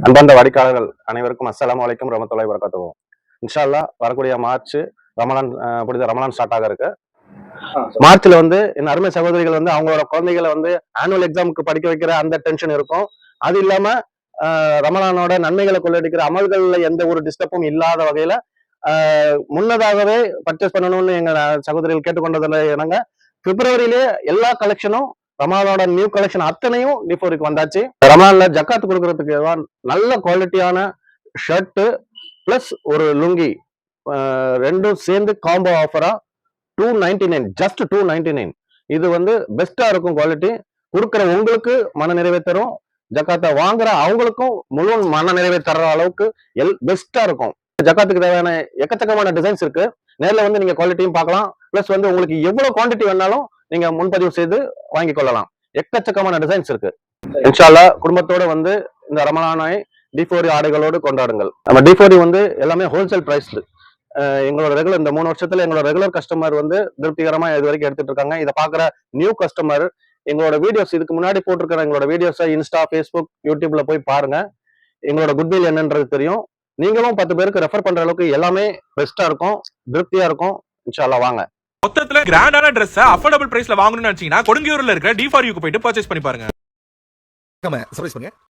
அன்பார்ந்த வாடிக்கையாளர்கள் அனைவருக்கும் அஸ்ஸலாமு அலைக்கும் வரஹ்மத்துல்லாஹி வபரகாத்துஹு. இன்ஷா அல்லாஹ் வரக்கூடிய மார்ச் ரமலான் புனித ரமலான் ஸ்டார்ட் ஆக இருக்கு. மார்ச்ல வந்து என் அருமை சகோதரிகள் வந்து அவங்களோட குழந்தைகளை வந்து ஆனுவல் எக்ஸாமுக்கு படிக்க வைக்கிற அந்த டென்ஷன் இருக்கும். அது இல்லாம ரமலானோட நன்மைகளை கொள்ளடிக்கிற அமல்கள்ல எந்த ஒரு டிஸ்டர்பும் இல்லாத வகையில முன்னதாகவே பர்ச்சேஸ் பண்ணணும்னு எங்க சகோதரிகள் கேட்டுக்கொண்டதுல என்னங்க பிப்ரவரியிலே எல்லா கலெக்ஷனும் ரமலானோட நியூ கலெக்ஷன் அத்தனையும் டிஃபோருக்கு வந்தாச்சு. ரமலான்ல ஜக்காத்து கொடுக்கறதுக்கு நல்ல குவாலிட்டியான ஷர்ட் பிளஸ் ஒரு லுங்கி ரெண்டும் சேர்ந்து காம்போ ஆஃபரா 299, ஜஸ்ட் 299. இது வந்து பெஸ்டா இருக்கும் குவாலிட்டி. கொடுக்குற உங்களுக்கு மன நிறைவை தரும், ஜக்காத்தை வாங்குற அவங்களுக்கும் முழு மன நிறைவை தர்ற அளவுக்கு பெஸ்டா இருக்கும். ஜக்காத்துக்கு தேவையான எக்கச்சக்கமான டிசைன்ஸ் இருக்கு. நேரில் வந்து நீங்க குவாலிட்டியும் பார்க்கலாம். பிளஸ் வந்து உங்களுக்கு எவ்வளவு குவான்டிட்டி வேணாலும் நீங்க முன்பதிவு செய்து வாங்கி கொள்ளலாம். எக்கச்சக்கமான டிசைன்ஸ் இருக்கு. இன்ஷா அல்லாஹ் குடும்பத்தோட வந்து இந்த ரமலானை டிஃபோரி ஆடைகளோடு கொண்டாடுங்கள். நம்ம டிஃபோரி வந்து எல்லாமே ஹோல்சேல் பிரைஸ். எங்களோட ரெகுலர் இந்த 3 வருஷத்துல எங்களோட ரெகுலர் கஸ்டமர் வந்து திருப்திகரமா இது வரைக்கும் எடுத்துட்டு இருக்காங்க. இதை பாக்குற நியூ கஸ்டமர் எங்களோட வீடியோஸ் இதுக்கு முன்னாடி போட்டிருக்கிற எங்களோட வீடியோஸை இன்ஸ்டா, ஃபேஸ்புக், யூடியூப்ல போய் பாருங்க. எங்களோட குட்வில் என்னன்றது தெரியும். நீங்களும் 10 பேருக்கு ரெஃபர் பண்ற அளவுக்கு எல்லாமே பெஸ்டா இருக்கும், திருப்தியா இருக்கும். இன்ஷா அல்லாஹ் வாங்க. மொத்தத்துல கிராண்டான Dress அஃபோர்டபிள் பிரைஸ்ல வாங்கணும்னு நினைச்சீங்கன்னா கொடுங்கியூர்ல இருக்கிற D4U போயிட்டு பர்ச்சேஸ் பண்ணி பாருங்க. சர்வீஸ் பண்ணுங்க.